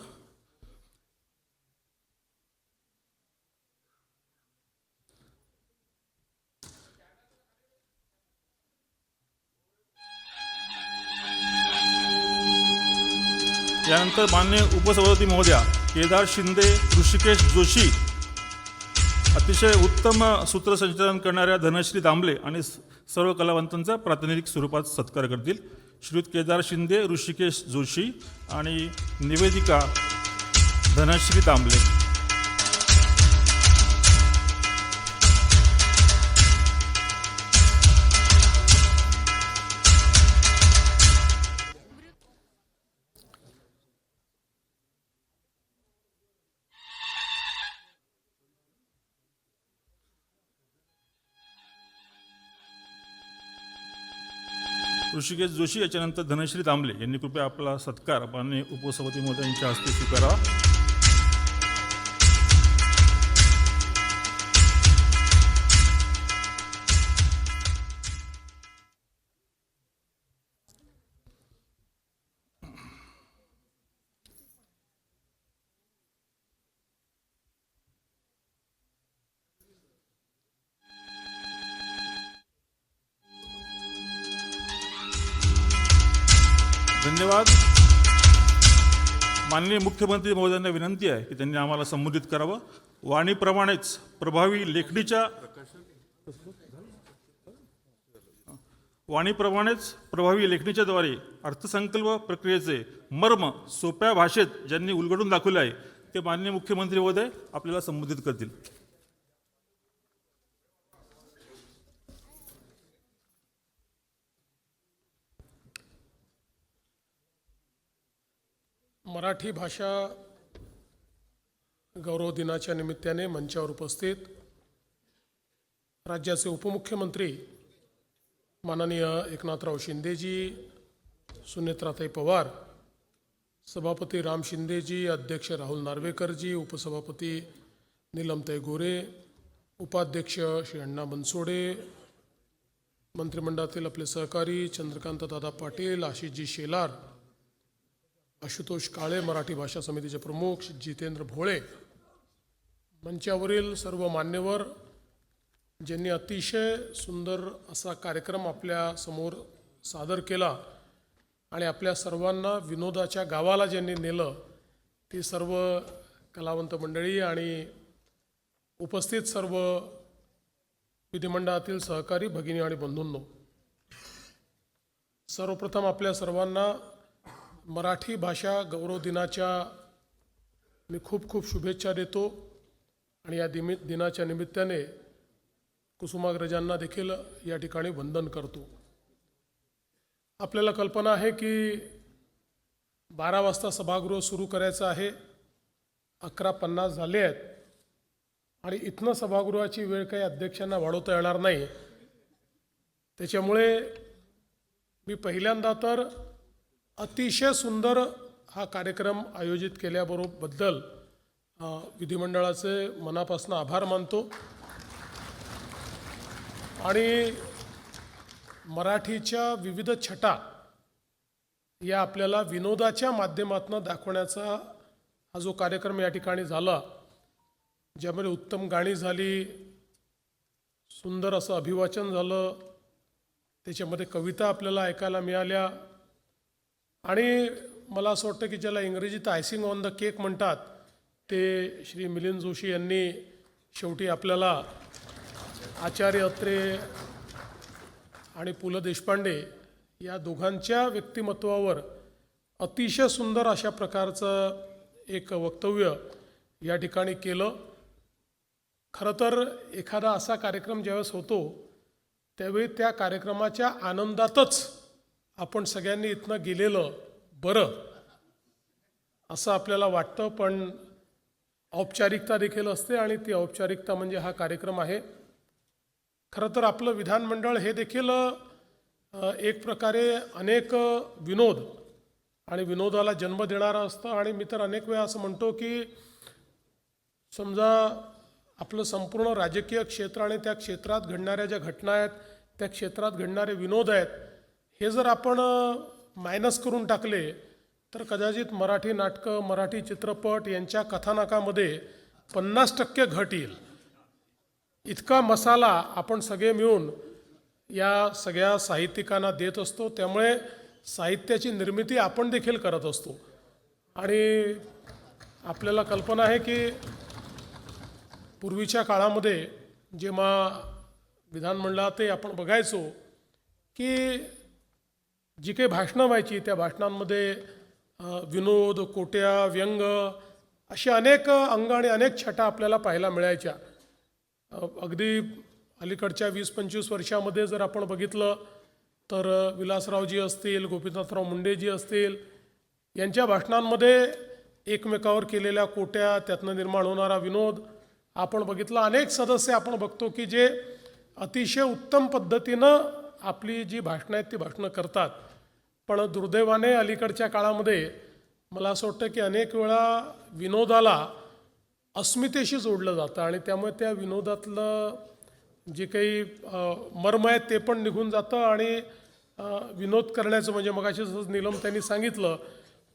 यानंतर मान्य उपसभापती महोदया केदार शिंदे, ऋषिकेश जोशी, अतिशय उत्तम सूत्रसंचालन करणाऱ्या धनश्री दामले आणि सर्व कलावंतांचा प्रातिनिधिक स्वरूपात सत्कार करतील. श्रीयुत केदार शिंदे, ऋषिकेश जोशी आणि निवेदिका धनश्री दामले. ऋषिकेश जोशी, याच्यानंतर धनश्री दामले यांनी कृपया आपला सत्कार माननीय उपसभापती महोदयांच्या हस्ते स्वीकारावा. धन्यवाद. माननीय मुख्यमंत्री महोदयांना विनंती आहे की त्यांनी आम्हाला संबोधित करावं. वाणीप्रमाणेच प्रभावी लेखणीच्याद्वारे अर्थसंकल्प प्रक्रियेचे मर्म सोप्या भाषेत ज्यांनी उलगडून दाखवले आहे ते माननीय मुख्यमंत्री महोदय आपल्याला संबोधित करतील. मराठी भाषा गौरव दिनाच्या निमित्ताने मंचावर उपस्थित राज्याचे उपमुख्यमंत्री माननीय एकनाथराव शिंदेजी, सुनेत्राताई पवार, सभापती राम शिंदेजी, अध्यक्ष राहुल नार्वेकरजी, उपसभापती नीलमताई गोरे, उपाध्यक्ष श्री अण्णा बनसोडे, मंत्रिमंडळातील आपले सहकारी चंद्रकांत दादा पाटील, आशिषजी शेलार, आशुतोष काळे, मराठी भाषा समितीचे प्रमुख जितेंद्र भोळे, मंचावरील सर्व मान्यवर ज्यांनी अतिशय सुंदर असा कार्यक्रम आपल्या समोर सादर केला आणि आपल्या सर्वांना विनोदाच्या गावाला ज्यांनी नेलं, ती सर्व कलावंत मंडळी आणि उपस्थित सर्व विधिमंडळातील सहकारी भगिनी आणि बंधूंनो, सर्वप्रथम आपल्या सर्वांना मराठी भाषा गौरव दिनाच्या मी खूप खूप शुभेच्छा देतो आणि या दिनाच्या निमित्ताने कुसुमाग्रजांना देखील या ठिकाणी वंदन करतो. आपल्याला कल्पना आहे की 12 वाजता सभागृह सुरू करायचं आहे, 11:50 झाले आहेत आणि इथनं सभागृहाची वेळ काही अध्यक्षांना वाढवता येणार नाही. त्याच्यामुळे मी पहिल्यांदा तर अतिशय सुंदर हा कार्यक्रम आयोजित केल्याबद्दल विधिमंडळाचे मनापासून आभार मानतो आणि मराठीच्या विविध छटा या आपल्याला विनोदाच्या माध्यमातून दाखवण्याचा हा जो कार्यक्रम या ठिकाणी झाला, ज्यामध्ये उत्तम गाणी झाली, सुंदर असं अभिवाचन झालं, त्याच्यामध्ये कविता आपल्याला ऐकायला मिळाल्या आणि मला असं वाटतं की ज्याला इंग्रजीत आयसिंग ऑन द केक म्हणतात ते श्री मिलिंद जोशी यांनी शेवटी आपल्याला आचार्य अत्रे आणि पु ल देशपांडे या दोघांच्या व्यक्तिमत्वावर अतिशय सुंदर अशा प्रकारचं एक वक्तव्य या ठिकाणी केलं. खरं तर एखादा असा कार्यक्रम ज्यावेळेस होतो त्यावेळी त्या कार्यक्रमाच्या आनंदातच आपण सगळ्यांनी इथनं गेलेलं बरं असं आपल्याला वाटतं, पण औपचारिकता देखील असते आणि ती औपचारिकता म्हणजे हा कार्यक्रम आहे. खरं तर आपलं विधानमंडळ हे देखील एक प्रकारे अनेक विनोद आणि विनोदाला जन्म देणारं असतं आणि मी तर अनेक वेळा असं म्हणतो की समजा आपलं संपूर्ण राजकीय क्षेत्र आणि त्या क्षेत्रात घडणाऱ्या ज्या घटना आहेत, त्या क्षेत्रात घडणारे विनोद आहेत, हे जर आपण मायनस करून टाकले तर कदाचित मराठी नाटकं, मराठी चित्रपट यांच्या कथानकामध्ये 50% घट येईल. इतका मसाला आपण सगळे मिळून या सगळ्या साहित्यिकांना देत असतो. त्यामुळे साहित्याची निर्मिती आपण देखील करत असतो आणि आपल्याला कल्पना आहे की पूर्वीच्या काळामध्ये जेव्हा विधानमंडळातही आपण बघायचो की जी काही भाषणं व्हायची त्या भाषणांमध्ये विनोद, कोट्या, व्यंग असे अनेक अंग आणि छटा आपल्याला पाहायला मिळायच्या. अगदी अलीकडच्या 20-25 वर्षामध्ये जर आपण बघितलं तर विलासरावजी असतील, गोपीनाथराव मुंडेजी असतील, यांच्या भाषणांमध्ये एकमेकावर केलेल्या कोट्या, त्यातनं निर्माण होणारा विनोद आपण बघितला. अनेक सदस्य आपण बघतो की जे अतिशय उत्तम पद्धतीनं आपली जी भाषणं आहेत ती भाषणं करतात, पण दुर्दैवाने अलीकडच्या काळामध्ये मला असं वाटतं की अनेक वेळा विनोदाला अस्मितेशी जोडलं जातं आणि त्यामुळे त्या विनोदातलं जे काही मर्म आहे ते पण निघून जातं आणि विनोद करण्याचं म्हणजे मगाशी जसं नीलम त्यांनी सांगितलं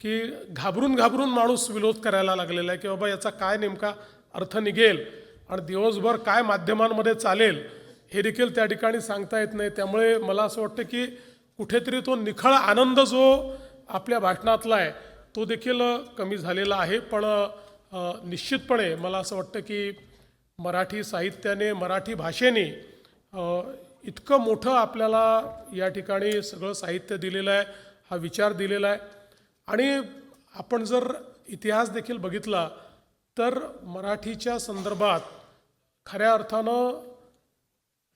की घाबरून घाबरून माणूस विनोद करायला लागलेला आहे की बाबा याचा काय नेमका अर्थ निघेल आणि दिवसभर काय माध्यमांमध्ये चालेल हे देखील त्या ठिकाणी सांगता येत नाही. त्यामुळे मला असं वाटतं की कुठेतरी तो निखळ आनंद जो आपल्या भाषणातला आहे तो देखील कमी झालेला आहे. पण निश्चितपणे मला असं वाटतं की मराठी साहित्याने मराठी भाषेने इतकं मोठं आपल्याला या ठिकाणी सगळं साहित्य दिलेलं आहे, हा विचार दिलेला आहे. आणि आपण जर इतिहास देखील बघितला तर मराठीच्या संदर्भात खऱ्या अर्थानं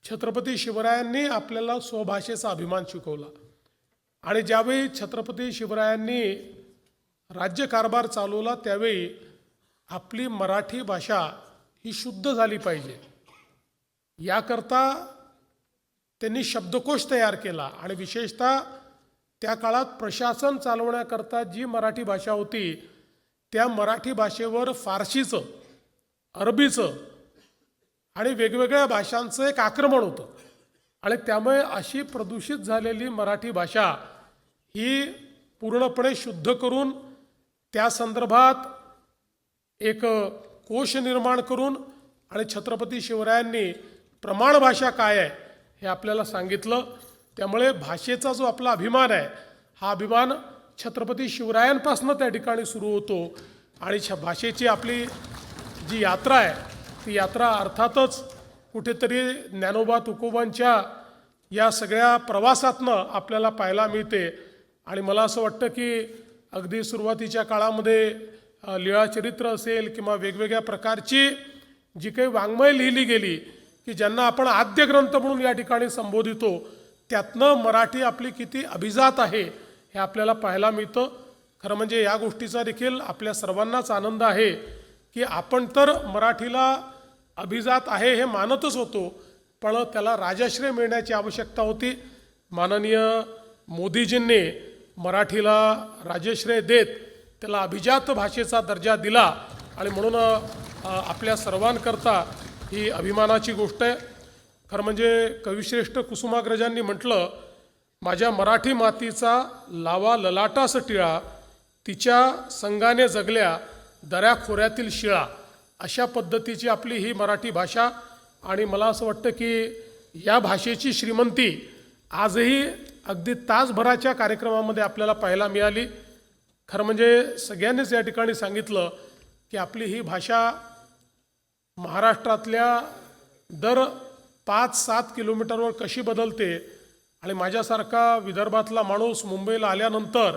छत्रपती शिवरायांनी आपल्याला स्वभाषेचा अभिमान शिकवला आणि ज्यावेळी छत्रपती शिवरायांनी राज्यकारभार चालवला त्यावेळी आपली मराठी भाषा ही शुद्ध झाली पाहिजे याकरता त्यांनी शब्दकोश तयार केला आणि विशेषतः त्या काळात प्रशासन चालवण्याकरता जी मराठी भाषा होती त्या मराठी भाषेवर फारसीचं, अरबीचं आणि वेगवेगळ्या भाषांचं एक आक्रमण होतं आणि त्यामुळे अशी प्रदूषित झालेली मराठी भाषा ही पूर्णपणे शुद्ध करून त्या संदर्भात एक कोश निर्माण करून आणि छत्रपती शिवरायांनी प्रमाण भाषा काय आहे हे आपल्याला सांगितलं. त्यामुळे भाषेचा जो आपला अभिमान आहे हा अभिमान छत्रपती शिवरायांपासून त्या ठिकाणी सुरू होतो आणि भाषेची आपली जी यात्रा आहे ती यात्रा अर्थातच कुठेतरी ज्ञानोबा तुकोबांच्या या सगळ्या प्रवासातनं आपल्याला पाहायला मिळते. आणि मला असं वाटतं की अगदी सुरुवातीच्या काळामध्ये लीळाचरित्र असेल किंवा वेगवेगळ्या प्रकारची जी काही वाङ्मय लिहिली गेली की ज्यांना आपण आद्य ग्रंथ म्हणून या ठिकाणी संबोधितो त्यातनं मराठी आपली किती अभिजात आहे हे आपल्याला पाहायला मिळतं. खरं म्हणजे या गोष्टीचा देखील आपल्या सर्वांनाच आनंद आहे की आपण तर मराठीला अभिजात आहे हे मानतच होतो पण त्याला राजाश्रय मिळण्याची आवश्यकता होती. माननीय मोदीजींनी मराठीला राजश्रय देत त्याला अभिजात भाषेचा दर्जा दिला आणि म्हणून आपल्या सर्वांकरता ही अभिमानाची गोष्ट आहे. खरं म्हणजे कविश्रेष्ठ कुसुमाग्रजांनी म्हटलं, माझ्या मराठी मातीचा लावा ललाटास टिळा, तिच्या संगाने जगल्या दऱ्याखोऱ्यातील शिळा. अशा पद्धतीची आपली ही मराठी भाषा आणि मला असं वाटतं की या भाषेची श्रीमंती आजही अगदी तासभराच्या कार्यक्रमामध्ये आपल्याला पाहायला मिळाली. खरं म्हणजे सगळ्यांनीच या ठिकाणी सांगितलं की आपली ही भाषा महाराष्ट्रातल्या दर 5-7 किलोमीटरवर कशी बदलते आणि माझ्यासारखा विदर्भातला माणूस मुंबईला आल्यानंतर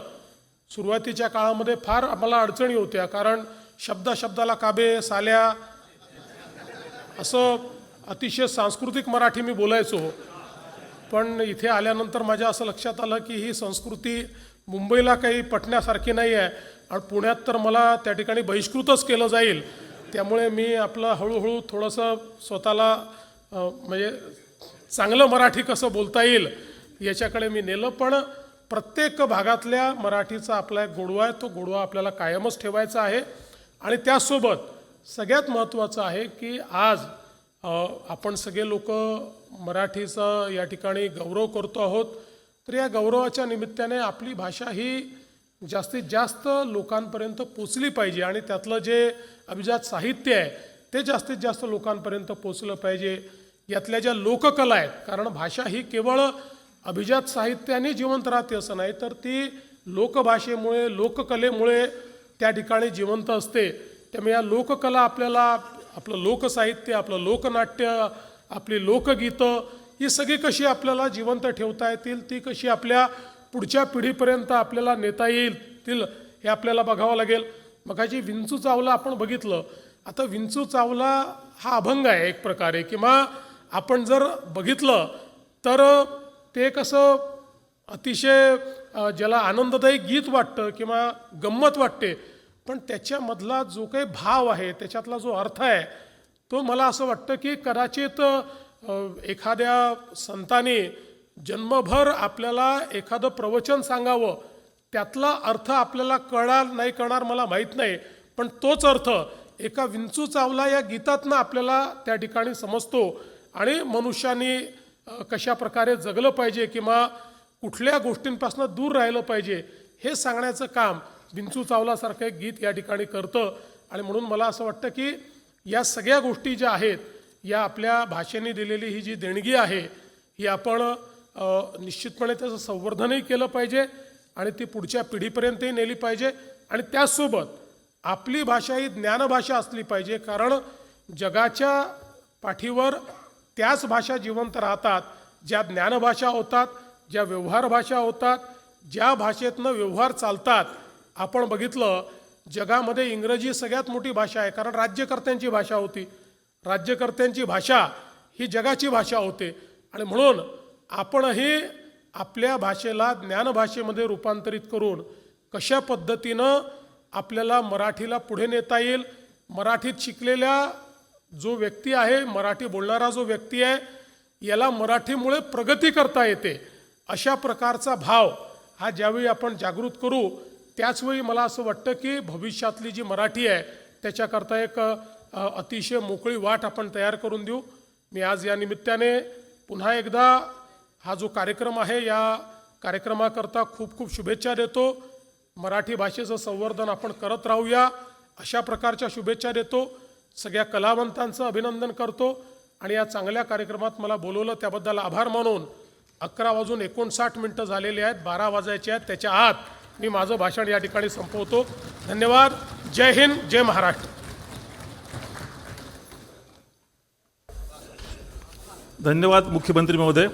सुरुवातीच्या काळामध्ये फार आम्हाला अडचणी होत्या कारण शब्दाला काबे साल्या असं अतिशय सांस्कृतिक मराठी मी बोलायचो. पण इथे आल्यानंतर माझ्या असं लक्षात आलं की ही संस्कृती मुंबईला काही पटण्यासारखी नाही आहे आणि पुण्यात तर मला त्या ठिकाणी बहिष्कृतच केलं जाईल. त्यामुळे मी आपलं हळूहळू थोडंसं स्वतःला म्हणजे चांगलं मराठी कसं बोलता येईल याच्याकडे मी नेलं. पण प्रत्येक भागातल्या मराठीचा आपला एक गोडवा आहे, तो गोडवा आपल्याला कायमच ठेवायचा आहे. आणि त्यासोबत सगळ्यात महत्त्वाचं आहे की आज आपण सगळे लोक मराठीचा या ठिकाणी गौरव करतो आहोत. तर या गौरवाच्या निमित्ताने आपली भाषा ही जास्तीत जास्त लोकांपर्यंत पोचली पाहिजे आणि त्यातलं जे अभिजात साहित्य आहे ते जास्तीत जास्त लोकांपर्यंत पोचलं पाहिजे. यातल्या ज्या लोककला आहेत, कारण भाषा ही केवळ अभिजात साहित्याने जिवंत राहते असं नाही तर ती लोकभाषेमुळे लोककलेमुळे त्या ठिकाणी जिवंत असते. त्यामुळे या लोककला आपल्याला आपलं लोकसाहित्य, आपलं लोकनाट्य, आपली लोकगीतं ही सगळी कशी आपल्याला जिवंत ठेवता येतील, ती कशी आपल्या पुढच्या पिढीपर्यंत आपल्याला नेता येईल हे आपल्याला बघावं लागेल. मगाशी विंचू चावला आपण बघितलं. आता विंचू चावला हा अभंग आहे एक प्रकारे किंवा आपण जर बघितलं तर ते कसं अतिशय ज्याला आनंददायी गीत वाटतं किंवा गंमत वाटते पण त्याच्यामधला जो काही भाव आहे त्याच्यातला जो अर्थ आहे तो मला असं वाटतं की कदाचित एखाद्या संतांनी जन्मभर आपल्याला एखादं प्रवचन सांगावं, त्यातला अर्थ आपल्याला कळणार नाही कळणार मला माहीत नाही, पण तोच अर्थ एका विंचू चावला या गीतातनं आपल्याला त्या ठिकाणी समजतो आणि मनुष्याने कशा प्रकारे जगलं पाहिजे किंवा कुठल्या गोष्टींपासून दूर राहिलं पाहिजे हे सांगण्याचं काम विंचू चावलासारखं एक गीत या ठिकाणी करतं. आणि म्हणून मला असं वाटतं की या सगळ्या गोष्टी ज्या आहेत, या आपल्या भाषेने दिलेली ही जी देणगी आहे ही आपण निश्चितपणे त्याचं संवर्धनही केलं पाहिजे आणि ती पुढच्या पिढीपर्यंतही नेली पाहिजे. आणि त्याचसोबत आपली भाषा ही ज्ञानभाषा असली पाहिजे, कारण जगाच्या पाठीवर त्याच भाषा जिवंत राहतात ज्या ज्ञानभाषा होतात, ज्या व्यवहार भाषा होतात, ज्या भाषेतनं व्यवहार चालतात. आपण बघितलं जगामध्ये इंग्रजी सगळ्यात मोठी भाषा आहे, कारण राज्यकर्त्यांची भाषा होती. राज्यकर्त्यांची भाषा ही जगाची भाषा होते आणि म्हणून आपणही आपल्या भाषेला ज्ञानभाषेमध्ये रूपांतरित करून कशा पद्धतीनं आपल्याला मराठीला पुढे नेता येईल, मराठीत शिकलेल्या जो व्यक्ती आहे, मराठी बोलणारा जो व्यक्ती आहे, याला मराठीमुळे प्रगती करता येते, अशा प्रकारचा भाव हा ज्यावेळी आपण जागृत करू त्याचवेळी मला असं वाटतं की भविष्यातली जी मराठी आहे त्याच्याकरता एक अतिशय मोकळी वाट आपण तयार करून देऊ. मी आज या निमित्ताने पुन्हा एकदा हा जो कार्यक्रम आहे या कार्यक्रमाकरता खूप खूप शुभेच्छा देतो. मराठी भाषेचं संवर्धन आपण करत राहूया अशा प्रकारच्या शुभेच्छा देतो. सगळ्या कलावंतांचं अभिनंदन करतो आणि या चांगल्या कार्यक्रमात मला बोलवलं त्याबद्दल आभार मानून 11:59 झालेले आहेत, 12 वाजायचे आहेत, त्याच्या आत मी माझं भाषण या ठिकाणी संपवतो. धन्यवाद. जय हिंद, जय महाराष्ट्र. धन्यवाद मुख्यमंत्री महोदय.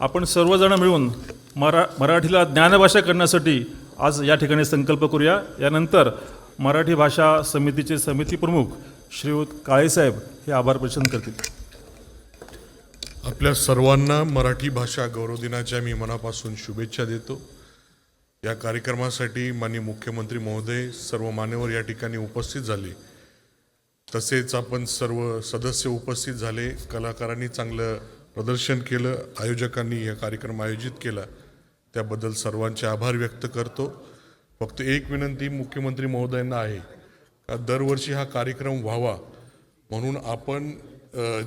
आपण सर्वजण मिळून मराठीला ज्ञानभाषा करण्यासाठी आज या ठिकाणी संकल्प करूया. यानंतर मराठी भाषा समितीचे समिती प्रमुख श्रीयुत काळेसाहेब हे आभार प्रदर्शन करतील. आपल्या सर्वांना मराठी भाषा गौरव दिनाच्या मी मनापासून शुभेच्छा देतो. या कार्यक्रमासाठी माननीय मुख्यमंत्री महोदय, सर्व मान्यवर या ठिकाणी उपस्थित झाले, तसेच आपण सर्व सदस्य उपस्थित झाले. कलाकारांनी चांगलं प्रदर्शन केलं, आयोजकांनी हा कार्यक्रम आयोजित केला, त्याबद्दल सर्वांचे आभार व्यक्त करतो. फक्त एक विनंती मुख्यमंत्री महोदयांना आहे का दरवर्षी हा कार्यक्रम व्हावा म्हणून आपण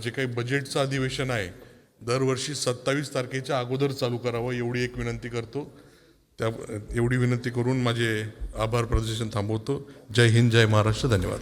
जे काही बजेटचं अधिवेशन आहे दरवर्षी 27 तारखेच्या अगोदर चालू करावं, एवढी एक विनंती करतो. एवढी विनंती करून माझे आभार प्रदर्शन थांबवतो. जय हिंद, जय महाराष्ट्र. धन्यवाद.